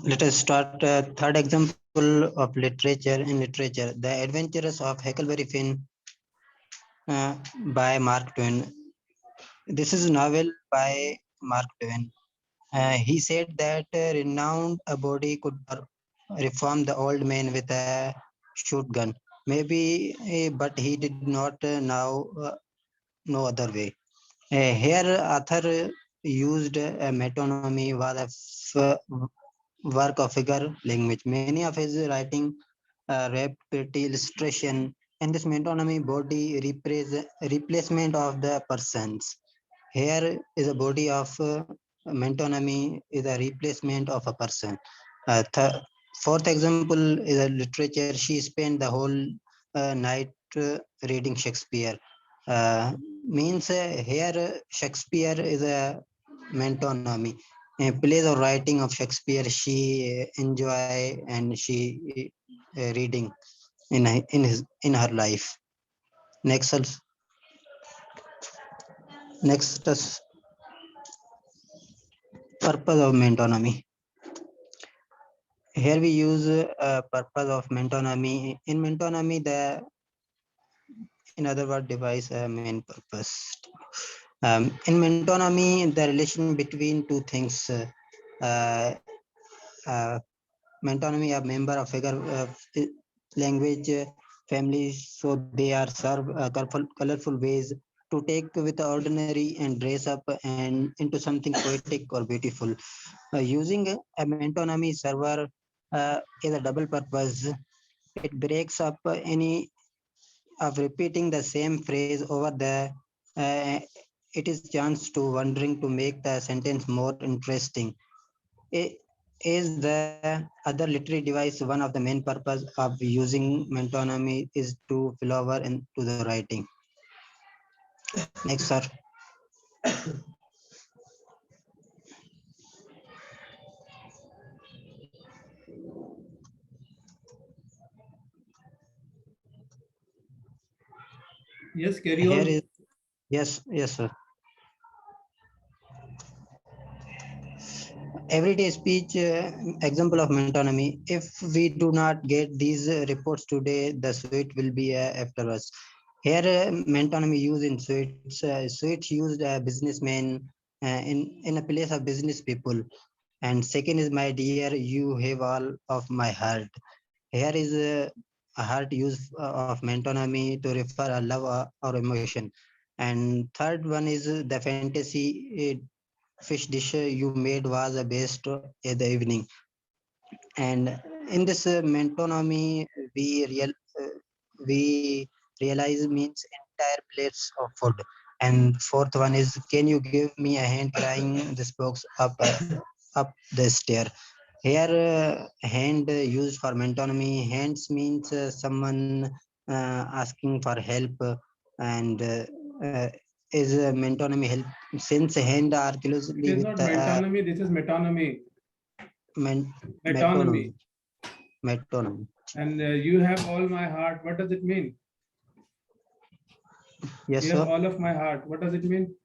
Let us start third example of literature. In literature, The Adventures of Huckleberry Finn by Mark Twain. This is a novel by Mark Twain. He said that renowned a body could reform the old man with a shotgun. Maybe, but he did not know no other way. Here, author used metonymy was a work of figure language. Many of his writing repetitive illustration and this metonymy body replacement of the persons. Here is a body of metonymy is a replacement of a person. Fourth example is a literature. She spent the whole night reading Shakespeare. Means here Shakespeare is a metonymy. Plays or writing of Shakespeare she enjoy and she reading in her life. Next, next purpose of metonymy. Here we use purpose of metonymy. In metonymy, in other words, device main purpose. In metonymy, the relation between two things. Uh, uh, Metonymy, a member of figure language family, so they are served colorful ways to take with the ordinary and dress up and into something poetic or beautiful. Using a metonymy server is a double purpose. It breaks up any of repeating the same phrase over the uh, it is chance to wondering to make the sentence more interesting. Is the other literary device one of the main purpose of using metonymy is to fill over into the writing. Next, sir. Yes, carry Here on. is yes, sir. Everyday speech example of metonymy. If we do not get these reports today, the suite will be after us. Here metonymy used in suites. Suites used a businessman in a place of business people. And second is my dear, you have all of my heart. Here is a heart use of metonymy to refer a love or emotion. And third one is the fantasy fish dish you made was the best at the evening. And in this metonymy, we real we realize means entire plates of food. And fourth one is, can you give me a hand carrying this box up the stair? Here, hand used for metonymy. Hands means someone asking for help, and is metonymy help since hand are It closely is with not metonymy, this is metonymy. metonymy. Metonymy. Metonymy. And you have all my heart. What does it mean? Yes, You have sir. all of my heart. What does it mean?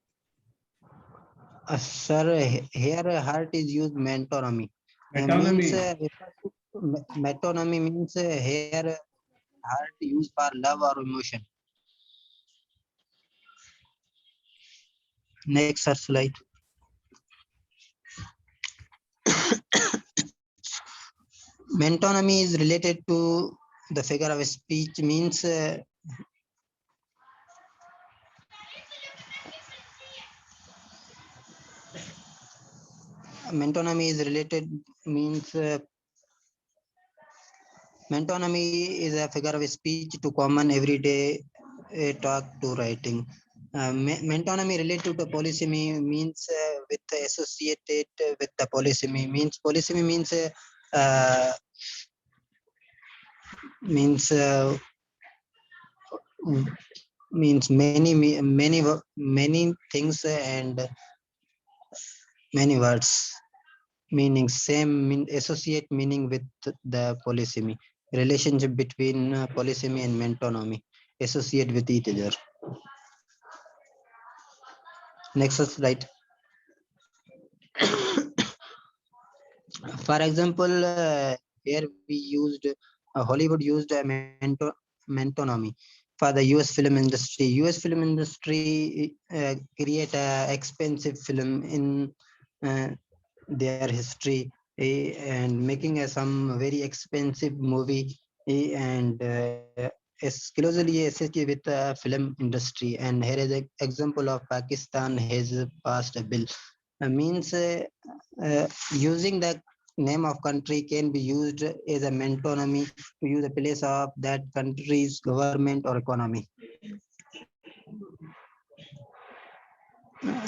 Sir, here heart is used metonymy. Means Metonymy. metonymy means here heart used for love or emotion. Next, sir, slide. Metonymy is related to the figure of speech means metonymy is related means metonymy is a figure of speech to common everyday talk to writing. Metonymy related to polysemy means with associated with the polysemy means uh, means means many things and many words meaning same associate meaning with the polysemy relationship between polysemy and metonymy associate with each other. Next slide. For example, here we used Hollywood used a metonymy for the US film industry. US film industry create a expensive film in their history, and making some very expensive movie, and is closely associated with the film industry. And here is an example of Pakistan has passed a bill. Means using the name of country can be used as a metonymy to use the place of that country's government or economy.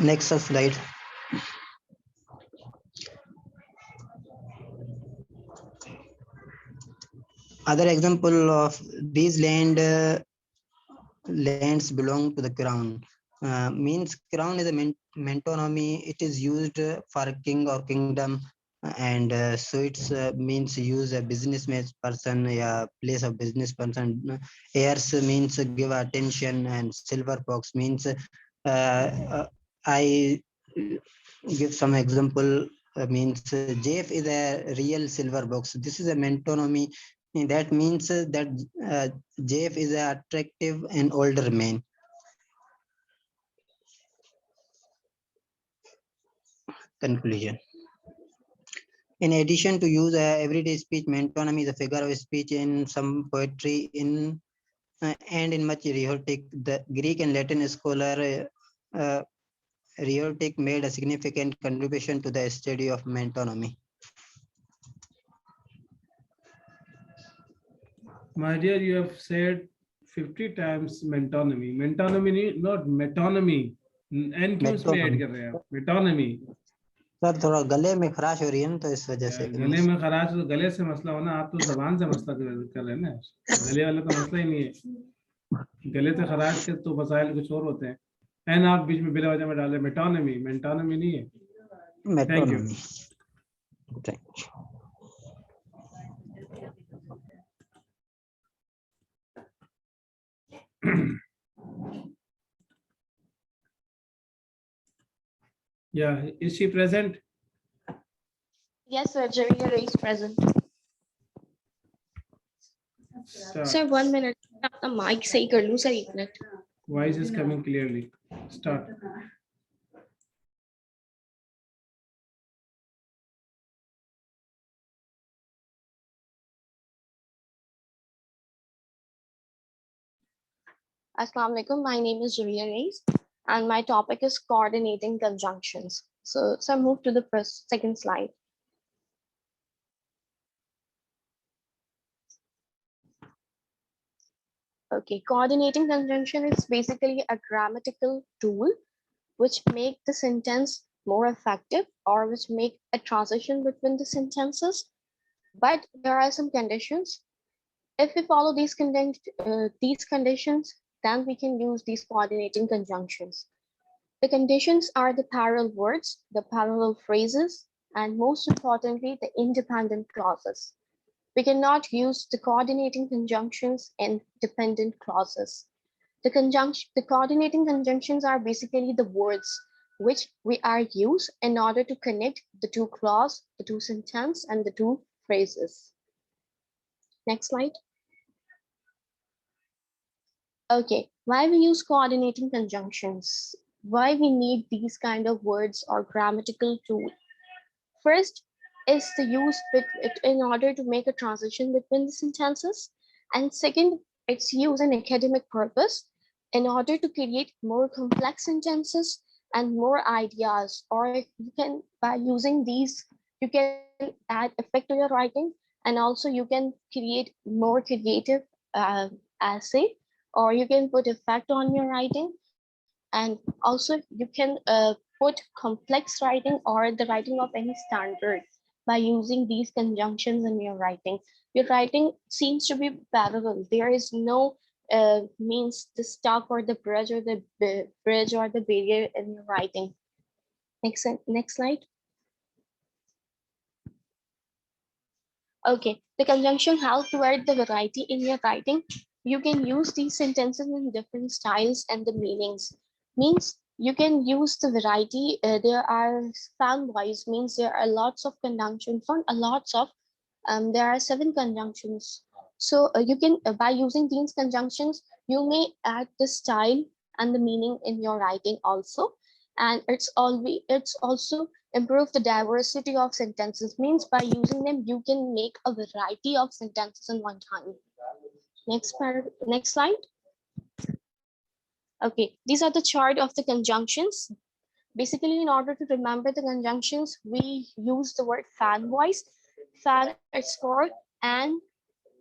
Next slide. Other example of these lands belong to the crown. Means crown is a metonymy. It is used for king or kingdom, and so it's means use a businessman person, yeah, place of business person. Heirs means give attention, and silver box means I give some example. Means Jeff is a real silver box. This is a metonymy. That means that Jeff is an attractive and older man. Conclusion. In addition to use everyday speech, metonymy is a figure of speech in some poetry and in much rhetoric. The Greek and Latin scholar rhetoric made a significant contribution to the study of metonymy. My dear, you have said 50 times metonymy. Metonymy, not metonymy. N क्यों इसमें add कर रहे हैं आप? Metonymy. Sir थोड़ा गले में खराश हो रही है ना, तो इस वजह से गले में खराश तो गले से मसला होना, आप तो जबान से मसला कर रहे हैं ना, गले वाला तो मसला ही नहीं है। गले से खराश के तो मसाइल कुछ और होते हैं। एन आप बीच में बिला वजह में डाले मेटोनमी, मेटोनमी नहीं है। Thank you. Yeah, is she present? Yes, sir. Javier is present. Start. Sir, 1 minute. The mic सही कर लूं sir, 1 minute. Voice is coming clearly. Start. Assalamu alaikum. My name is Javier Reis, and my topic is coordinating conjunctions. So move to the second slide. Okay, coordinating conjunction is basically a grammatical tool which make the sentence more effective or which make a transition between the sentences. But there are some conditions. If we follow these conditions, then we can use these coordinating conjunctions. The conditions are the parallel words, the parallel phrases, and most importantly, the independent clauses. We cannot use the coordinating conjunctions in dependent clauses. The coordinating conjunctions are basically the words which we are used in order to connect the two clause, the two sentence, and the two phrases. Next slide. Okay, why we use coordinating conjunctions? Why we need these kind of words or grammatical tool? First is the use in order to make a transition between the sentences. And second, it's used in academic purpose in order to create more complex sentences and more ideas. Or you can, by using these, you can add effect to your writing, and also you can create more creative essay, or you can put effect on your writing, and also you can put complex writing or the writing of any standard by using these conjunctions in your writing. Your writing seems to be parallel. There is no means the stuck or the bridge or the barrier in your writing. Next slide. Okay, the conjunction help to add the variety in your writing. You can use these sentences in different styles and the meanings. Means You can use the variety. There are fanwise, means there are lots of conjunctions, not a lots of, there are 7 conjunctions. So you can, by using these conjunctions, you may add the style and the meaning in your writing also. And it's also improve the diversity of sentences, means by using them, you can make a variety of sentences in one time. Next slide. Okay, these are the chart of the conjunctions. Basically, in order to remember the conjunctions, we use the word fan voice. Fan is for and,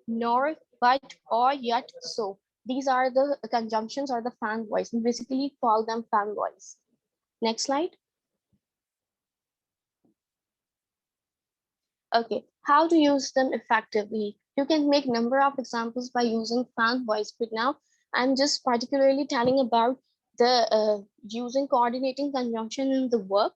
nor, but, or, yet, so. These are the conjunctions or the fan voice. We basically call them fan voice. Next slide. Okay, how to use them effectively? You can make number of examples by using fan voice, but now I'm just particularly telling about the using coordinating conjunction in the verb.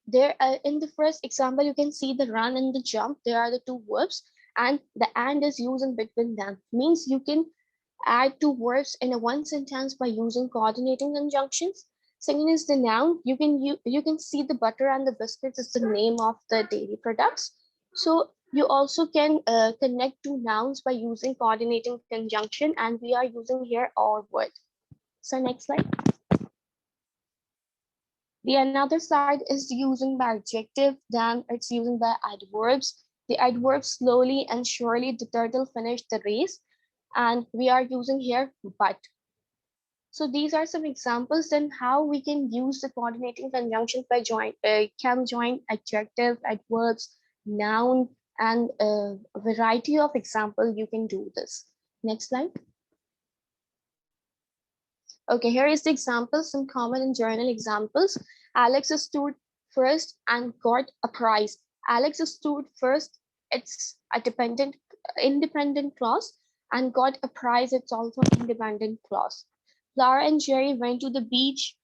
There in the first example, you can see the run and the jump. There are the 2 verbs, and the and is used in between them. Means you can add 2 verbs in a one sentence by using coordinating conjunctions. Second is the noun. You can see the butter and the biscuits is the name of the dairy products. So you also can connect 2 nouns by using coordinating conjunction, and we are using here or word. So next slide. The another side is using by adjective, then it's using by adverbs. The adverbs slowly and surely the turtle finished the race, and we are using here but. So these are some examples then how we can use the coordinating conjunctions by can join adjective, adverbs, noun, and a variety of example you can do this. Next slide. Okay, here is the example, some common and journal examples. Alex stood first and got a prize. Alex stood first, it's a independent clause, and got a prize, it's also an independent clause. Clara and Jerry went to the beach.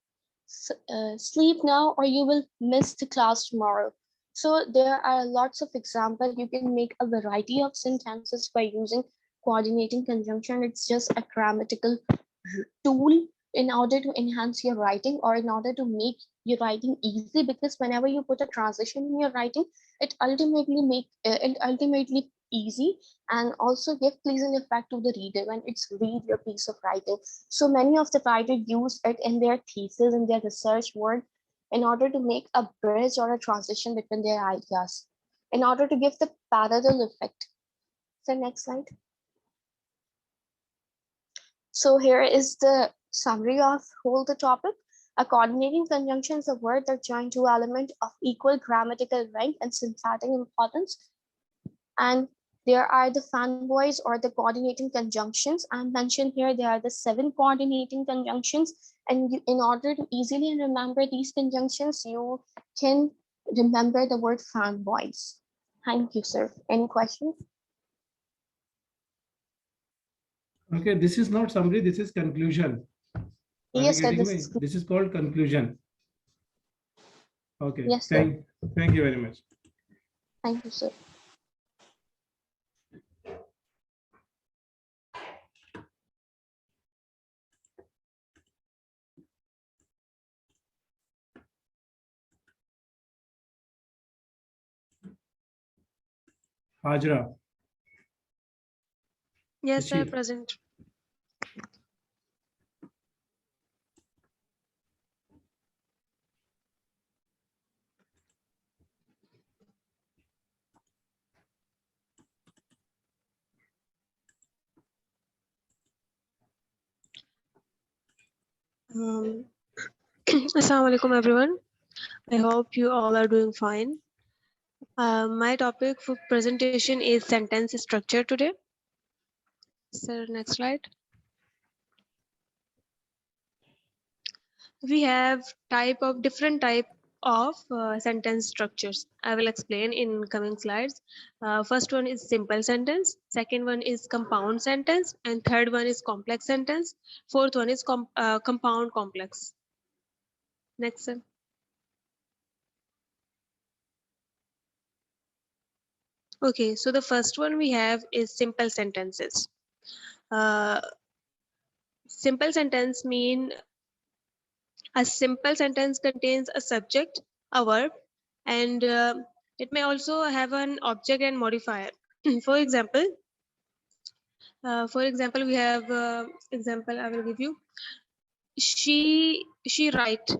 Sleep now or you will miss the class tomorrow. So there are lots of examples. You can make a variety of sentences by using coordinating conjunction. It's just a grammatical tool in order to enhance your writing or in order to make your writing easy, because whenever you put a transition in your writing, it ultimately easy and also give pleasing effect to the reader when it's read your piece of writing. So many of the writers use it in their thesis, in their research work, in order to make a bridge or a transition between their ideas, in order to give the parallel effect. So next slide. So here is the summary of whole the topic. A coordinating conjunction is a word that joins 2 elements of equal grammatical rank and syntactic importance. And there are the fanboys or the coordinating conjunctions. I mentioned here there are the 7 coordinating conjunctions. And in order to easily remember these conjunctions, you can remember the word fanboys. Thank you, sir. Any questions? Okay, this is not summary, this is conclusion. Yes, sir. This is called conclusion. Okay, yes, sir. Thank you very much. Thank you, sir. Hajra. Yes, sir, present. Assalamu alaikum, everyone. I hope you all are doing fine. My topic for presentation is sentence structure today. Sir, next slide. We have different type of sentence structures. I will explain in coming slides. First one is simple sentence. Second one is compound sentence. And third one is complex sentence. Fourth one is compound complex. Next, sir. Okay, so the first one we have is simple sentences. Simple sentence mean A simple sentence contains a subject, a verb, and it may also have an object and modifier. For example, we have example I will give you. She write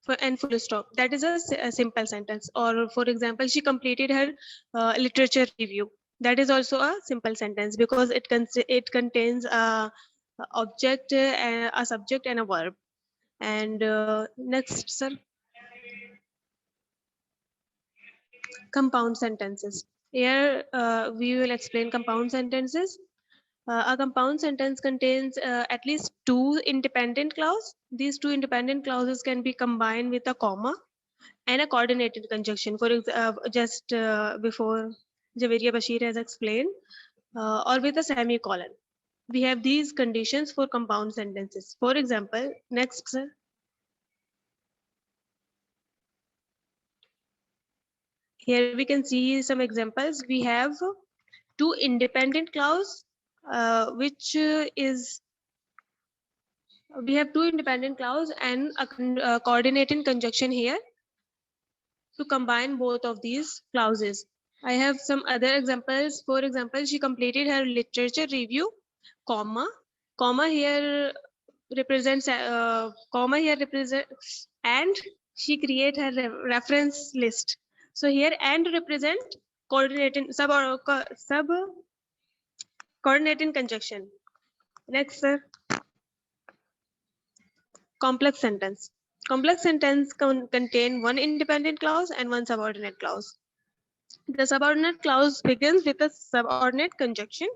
for and full stop. That is a simple sentence. Or for example, she completed her literature review. That is also a simple sentence because it contains a object, a subject, and a verb. And next, sir, compound sentences. Here we will explain compound sentences. A compound sentence contains at least two independent clauses. These two independent clauses can be combined with a comma and a coordinated conjunction. For just before Javeria Bashir has explained, or with a semicolon. We have these conditions for compound sentences. For example, next, sir. Here we can see some examples. We have two independent clauses, we have two independent clauses and a coordinating conjunction here to combine both of these clauses. I have some other examples. For example, she completed her literature review, comma here represents and she create her reference list. So here and represent coordinating sub coordinating conjunction. Next, sir. Complex sentence. Complex sentence contain one independent clause and one subordinate clause. The subordinate clause begins with a subordinate conjunction.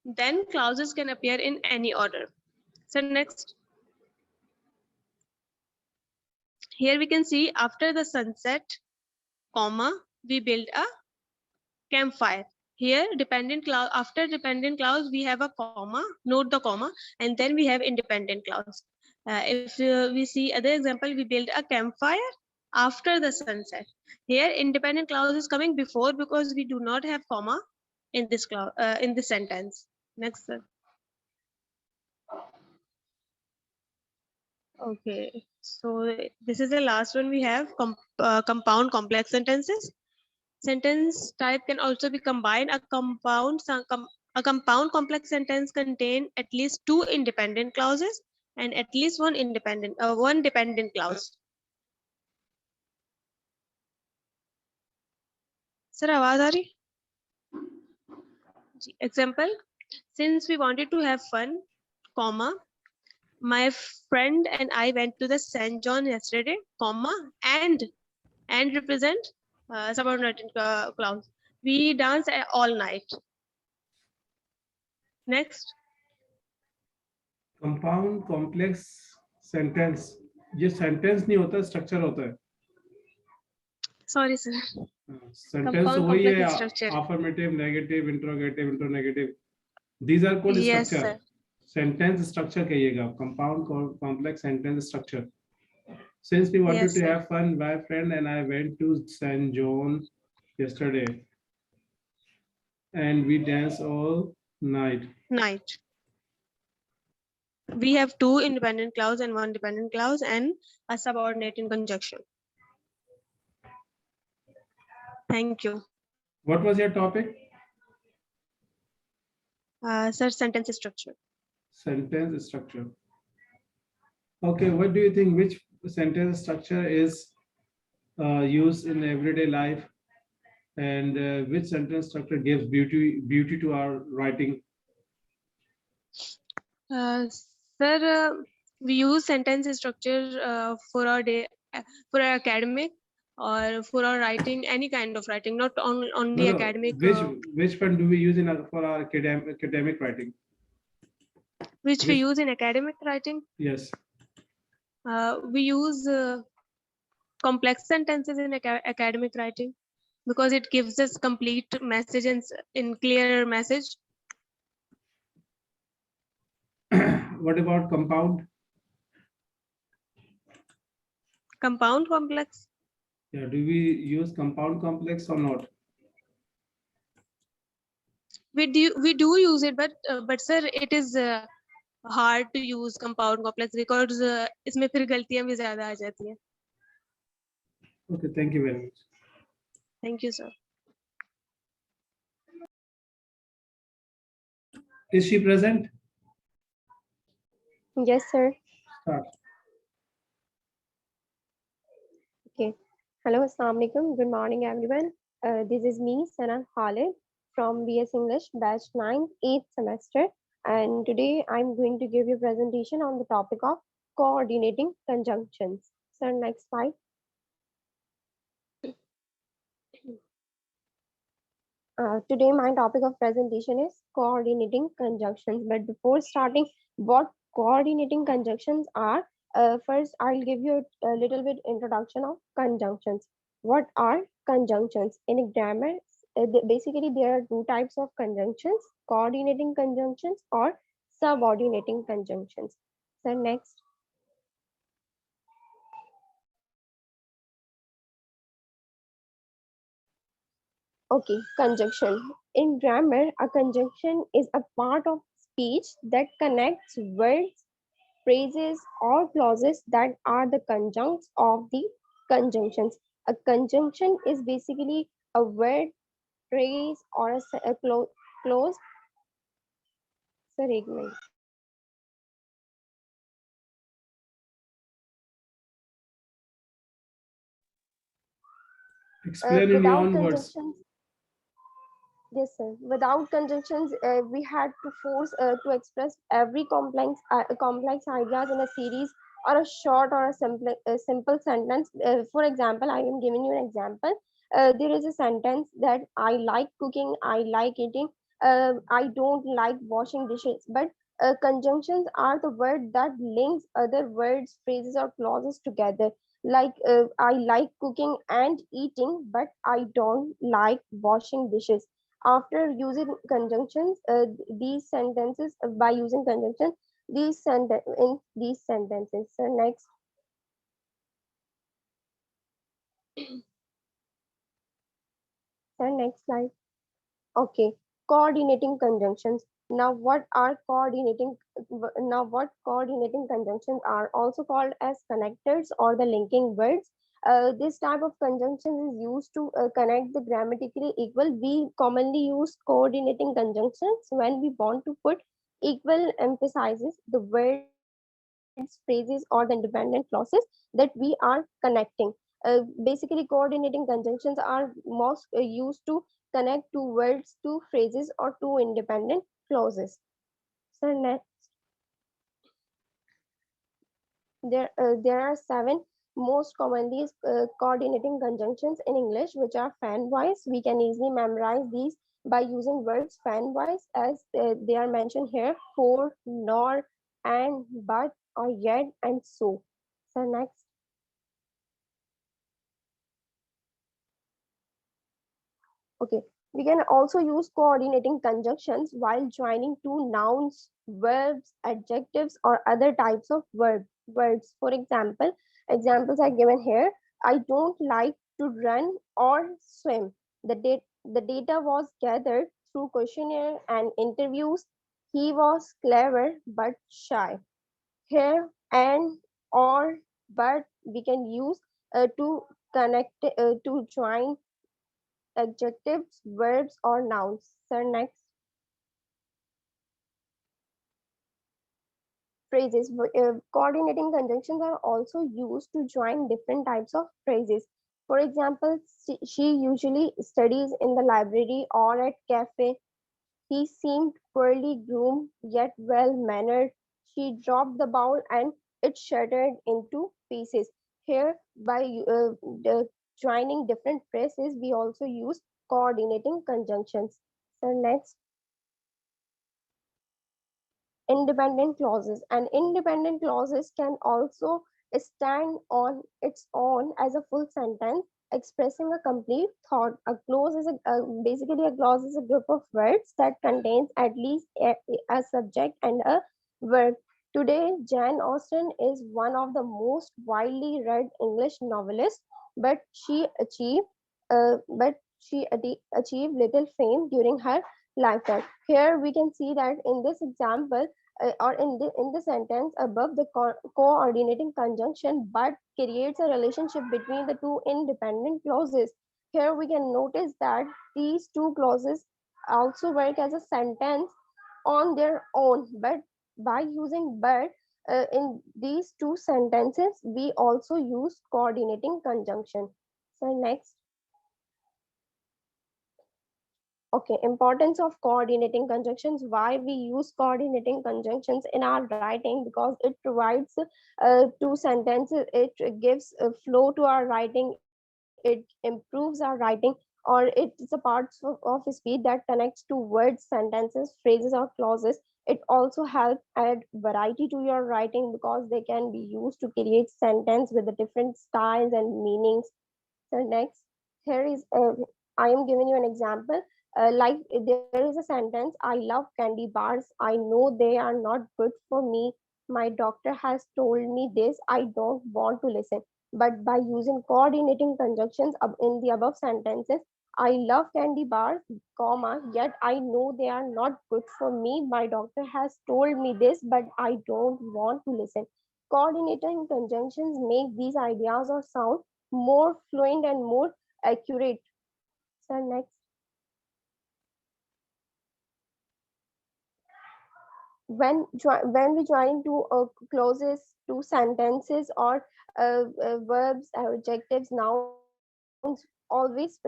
Then clauses can appear in any order. So next. Here we can see after the sunset, comma, we build a campfire. Here dependent clause, after dependent clause we have a comma, note the comma, and then we have independent clause. If we see other example, we build a campfire after the sunset. Here independent clause is coming before because we do not have comma in this clause, in this sentence. Next, sir. Okay, so this is the last one we have, compound complex sentences. Sentence type can also be combined. A compound complex sentence contain at least two independent clauses and at least one dependent clause. Sir, आवाज आ रही? Example, since we wanted to have fun, comma, my friend and I went to the St. John yesterday, comma, and represent subordinate clause. We dance all night. Next. Compound complex sentence, ये sentence नहीं होता, structure होता है. Sorry, sir. Sentence तो वही है, affirmative, negative, interrogative, interrogative. These are called structure. Sentence structure कहिएगा, compound complex sentence structure. Since we wanted to have fun, my friend and I went to St. John yesterday, and we danced all night. We have two independent clause and one dependent clause and a subordinating conjunction. Thank you. What was your topic? Sir, sentence structure. Sentence structure. Okay, what do you think? Which sentence structure is used in everyday life, and which sentence structure gives beauty to our writing? Sir, we use sentence structure for our for our academic or for our writing, any kind of writing, not only academic. Which one do we use for our academic writing? Which we use in academic writing? Yes. We use complex sentences in academic writing because it gives us complete message and in clear message. What about compound? Compound complex? Yeah, do we use compound complex or not? We do use it, but sir, it is hard to use compound complex because इसमें फिर गलतियां भी ज्यादा आ जाती हैं. Okay, thank you very much. Thank you, sir. Is she present? Yes, sir. Start. Okay. Hello, Assalamu alaikum. Good morning, everyone. This is me, Sana Khalid from BS English, batch 9, 8th semester. And today I'm going to give you a presentation on the topic of coordinating conjunctions. So next slide. Today my topic of presentation is coordinating conjunctions. But before starting what coordinating conjunctions are, first I'll give you a little bit introduction of conjunctions. What are conjunctions? In grammar, basically there are two types of conjunctions, coordinating conjunctions or subordinating conjunctions. So next. Okay, conjunction. In grammar, a conjunction is a part of speech that connects words, phrases, or clauses that are the conjuncts of the conjunctions. A conjunction is basically a word, phrase, or a clause. Sir, एक minute. Explain in your Without own words. conjunctions, yes, sir. Without conjunctions, we had to force to express every complex ideas in a series or a short or a simple sentence. For example, I am giving you an example. There is a sentence that I like cooking, I like eating, I don't like washing dishes. But conjunctions are the word that links other words, phrases, or clauses together. Like I like cooking and eating, but I don't like washing dishes. After using conjunctions, these sentences by using conjunctions, in these sentences. So next. So next slide. Okay, coordinating conjunctions. Now what coordinating conjunctions are, also called as connectors or the linking words. This type of conjunction is used to connect the grammatically equal. We commonly use coordinating conjunctions when we want to put equal emphasis the words, phrases, or the independent clauses that we are connecting. Basically, coordinating conjunctions are most used to connect two words, two phrases, or two independent clauses. So next, there are 7 most commonly coordinating conjunctions in English, which are fan-wise. We can easily memorize these by using words fan-wise, as they are mentioned here: for, nor, and, but, or yet, and so. So next. Okay, we can also use coordinating conjunctions while joining two nouns, verbs, adjectives, or other types of words. For example, examples are given here. I don't like to run or swim. The data was gathered through questionnaire and interviews. He was clever but shy. Here and, or, but we can use to connect to join adjectives, verbs, or nouns. So next, phrases. Coordinating conjunctions are also used to join different types of phrases. For example, she usually studies in the library or at cafe. He seemed poorly groomed yet well mannered. She dropped the bowl and it shattered into pieces. Here, by joining different phrases, we also use coordinating conjunctions. So next, independent clauses. And independent clauses can also stand on its own as a full sentence expressing a complete thought. A clause is basically a clause is a group of words that contains at least a subject and a verb. Today, Jane Austen is one of the most widely read English novelists, but she achieved little fame during her lifetime. Here we can see that in this example, or in the sentence above, the coordinating conjunction but creates a relationship between the two independent clauses. Here we can notice that these two clauses also work as a sentence on their own, but by using but in these two sentences, we also use coordinating conjunction. So next. Okay, importance of coordinating conjunctions. Why we use coordinating conjunctions in our writing? Because it provides two sentences, it gives a flow to our writing, it improves our writing, or it is a part of speech that connects to words, sentences, phrases, or clauses. It also helps add variety to your writing because they can be used to create sentence with the different styles and meanings. So next, here is I am giving you an example. Like there is a sentence, I love candy bars. I know they are not good for me. My doctor has told me this. I don't want to listen. But by using coordinating conjunctions in the above sentences, I love candy bars, comma, yet I know they are not good for me. My doctor has told me this, but I don't want to listen. Coordinating conjunctions make these ideas or sound more fluent and more accurate. So next, when we join two clauses, two sentences, or verbs, adjectives, nouns, always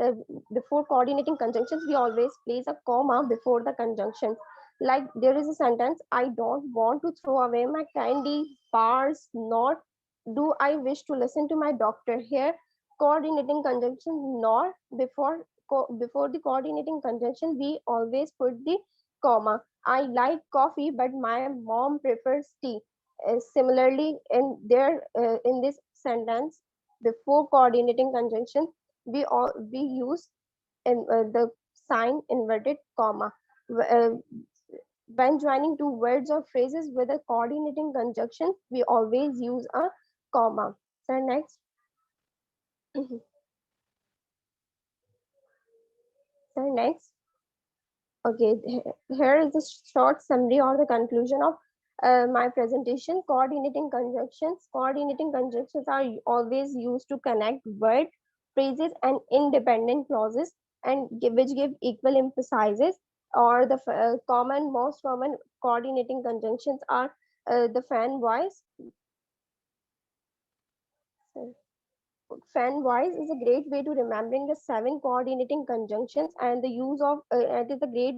before coordinating conjunctions, we always place a comma before the conjunction. Like there is a sentence: I don't want to throw away my candy bars, nor do I wish to listen to my doctor. Here, coordinating conjunction nor before the coordinating conjunction, we always put the comma. I like coffee, but my mom prefers tea. Similarly, in this sentence, before coordinating conjunction, we use the sign inverted comma. When joining two words or phrases with a coordinating conjunction, we always use a comma. So next. So next. Okay, here is a short summary or the conclusion of my presentation. Coordinating conjunctions. Coordinating conjunctions are always used to connect word, phrases, and independent clauses, and which give equal emphasis. Or the most common coordinating conjunctions are the fan voice. Fan voice is a great way to remembering the 7 coordinating conjunctions, and the use of it is a great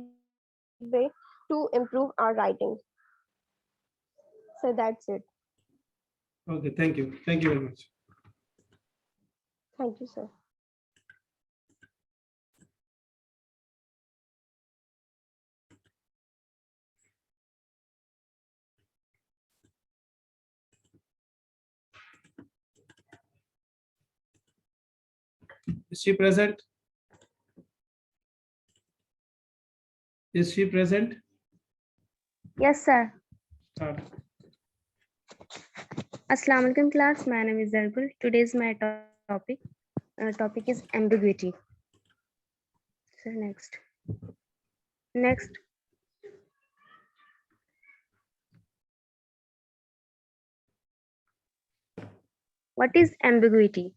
way to improve our writing. So that's it. Okay, thank you. Thank you very much. Thank you, sir. Is she present? Is she present? Yes, sir. Start. Assalamu alaikum class. My name is Zarbul. Today's my topic is ambiguity. So next. What is ambiguity?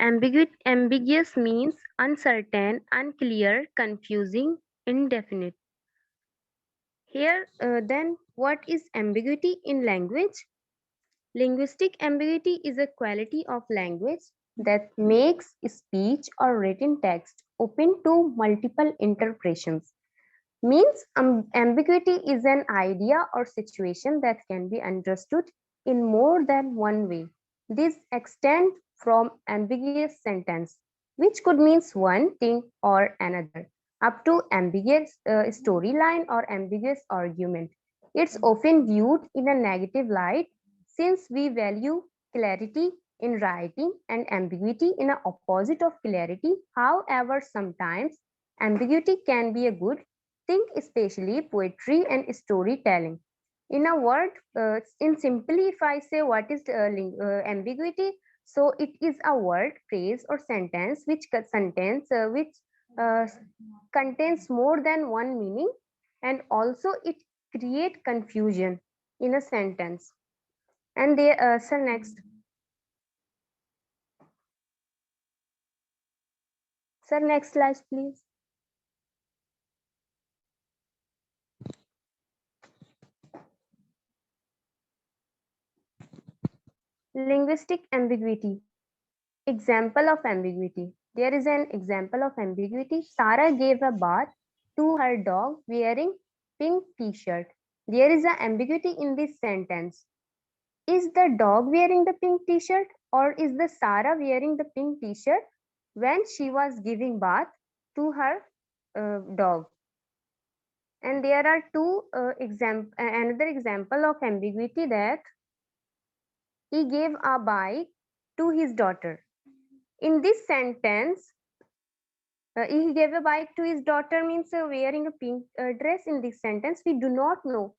Ambiguous means uncertain, unclear, confusing, indefinite. Here, then, what is ambiguity in language? Linguistic ambiguity is a quality of language that makes speech or written text open to multiple interpretations. Means ambiguity is an idea or situation that can be understood in more than one way. This extends from ambiguous sentence, which could mean one thing or another, up to ambiguous storyline or ambiguous argument. It's often viewed in a negative light since we value clarity in writing and ambiguity in the opposite of clarity. However, sometimes ambiguity can be a good thing, especially poetry and storytelling. In a word, in simply, if I say what is ambiguity, so it is a word, phrase, or sentence which uh, contains more than one meaning, and also it create confusion in a sentence. And sir, next. Sir, next slide, please. Linguistic ambiguity. Example of ambiguity. There is an example of ambiguity. Sarah gave a bath to her dog wearing pink t-shirt. There is an ambiguity in this sentence. Is the dog wearing the pink t-shirt, or is the Sarah wearing the pink t-shirt when she was giving bath to her dog? And there are two another example of ambiguity, that he gave a bike to his daughter. In this sentence, he gave a bike to his daughter means wearing a pink dress. In this sentence, we do not know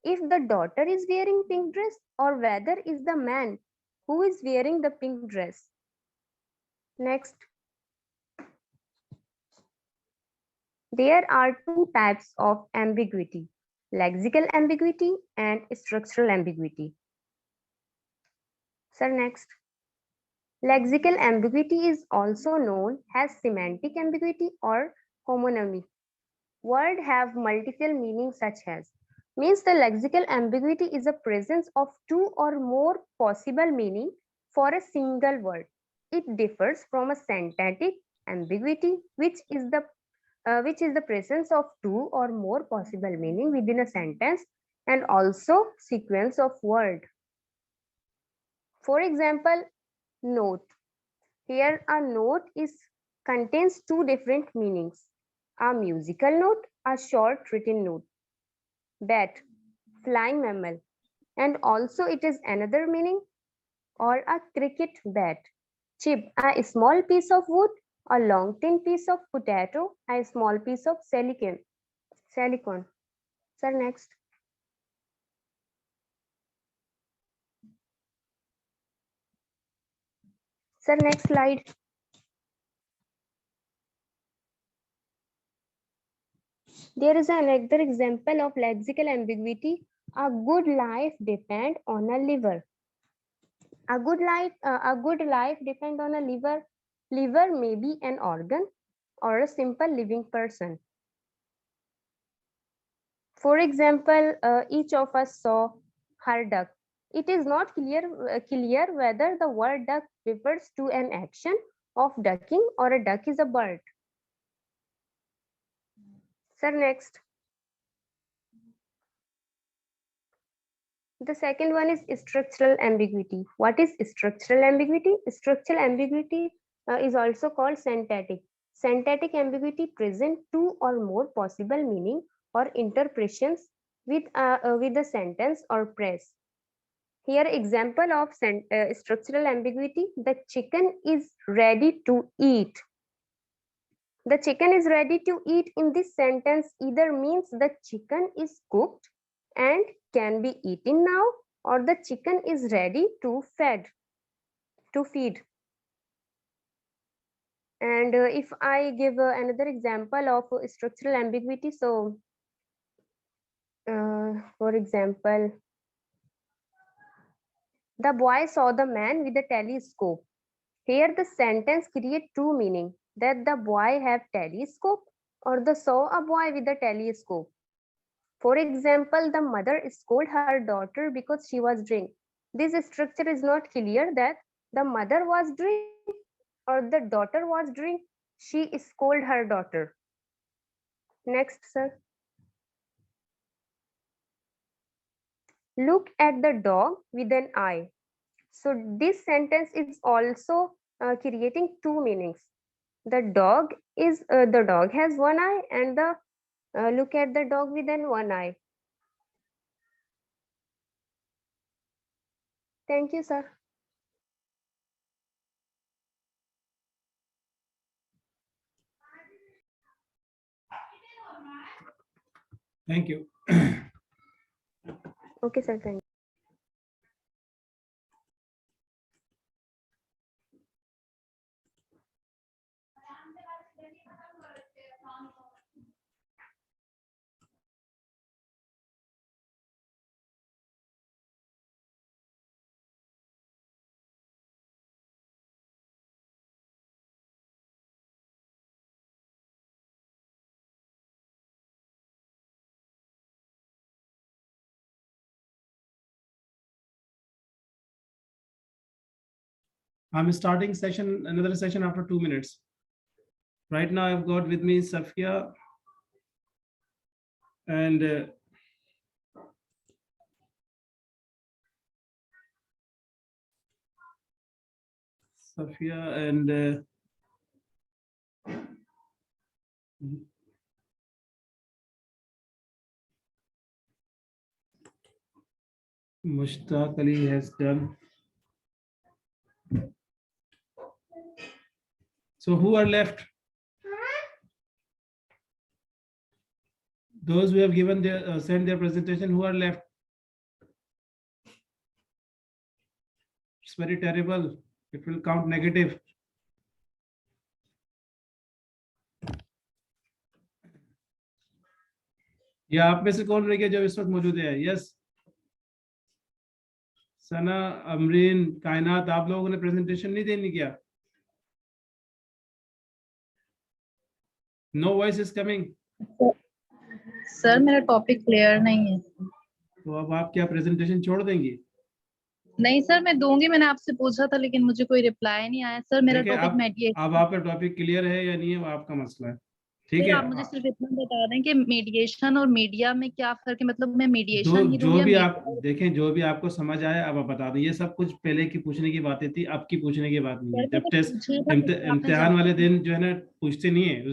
if the daughter is wearing pink dress or whether is the man who is wearing the pink dress. Next. There are two types of ambiguity: lexical ambiguity and structural ambiguity. Sir, next. Lexical ambiguity is also known as semantic ambiguity or homonymy. Words have multiple meanings such as, means the lexical ambiguity is a presence of two or more possible meaning for a single word. It differs from a syntactic ambiguity, which is the presence of two or more possible meaning within a sentence and also sequence of word. For example, note. Here a note contains two different meanings: a musical note, a short written note. Bat, flying mammal, and also it is another meaning, or a cricket bat. Chip, a small piece of wood, a long thin piece of potato, a small piece of silicon. Sir, next. Sir, next slide. There is another example of lexical ambiguity. A good life depends on a liver. A good life depends on a liver. Liver may be an organ or a simple living person. For example, each of us saw her duck. It is not clear whether the word duck refers to an action of ducking or a duck is a bird. Sir, next. The second one is structural ambiguity. What is structural ambiguity? Structural ambiguity is also called syntactic. Syntactic ambiguity presents two or more possible meaning or interpretations with the sentence or phrase. Here, example of structural ambiguity: the chicken is ready to eat. The chicken is ready to eat in this sentence either means the chicken is cooked and can be eaten now, or the chicken is ready to feed. And if I give another example of structural ambiguity, so for example, the boy saw the man with a telescope. Here the sentence creates two meanings: that the boy have telescope or the saw a boy with a telescope. For example, the mother scolded her daughter because she was drink. This structure is not clear that the mother was drink or the daughter was drink. She scolded her daughter. Next, sir. Look at the dog with an eye. So this sentence is also creating two meanings. The dog has one eye, and the look at the dog with an one eye. Thank you, sir. Thank you. Okay, sir. Thank you. I'm starting another session after 2 minutes. Right now I've got with me Safia and Mushtaq Ali has done. So who are left? Those who have given their sent their presentation, who are left? It's very terrible. It will count negative. या आप में से कौन रह गया जो इस वक्त मौजूद है? यस, सना, अमरीन, कायनात, आप लोगों ने प्रेजेंटेशन नहीं देनी क्या? No voice is coming. Sir मेरा टॉपिक क्लियर नहीं है। तो अब आप क्या प्रेजेंटेशन छोड़ देंगी? नहीं सर, मैं दूंगी, मैंने आपसे पूछा था लेकिन मुझे कोई रिप्लाई नहीं आया। सर मेरा देखिए, टॉपिक मेडिएशन। अब आपका टॉपिक क्लियर है या नहीं है वो आपका मसला है, ठीक है? आप मुझे सिर्फ इतना बता दें कि मीडिएशन और मीडिया में क्या फर्क है, मतलब मैं मीडिएशन ही दूं जो या भी आप देखें, जो भी आपको समझ आए अब आप बता दें। ये सब कुछ पहले की पूछने की बातें थी, अब की पूछने की बात नहीं है। जब टेस्ट इम्तिहान वाले दिन जो है ना पूछते नहीं है।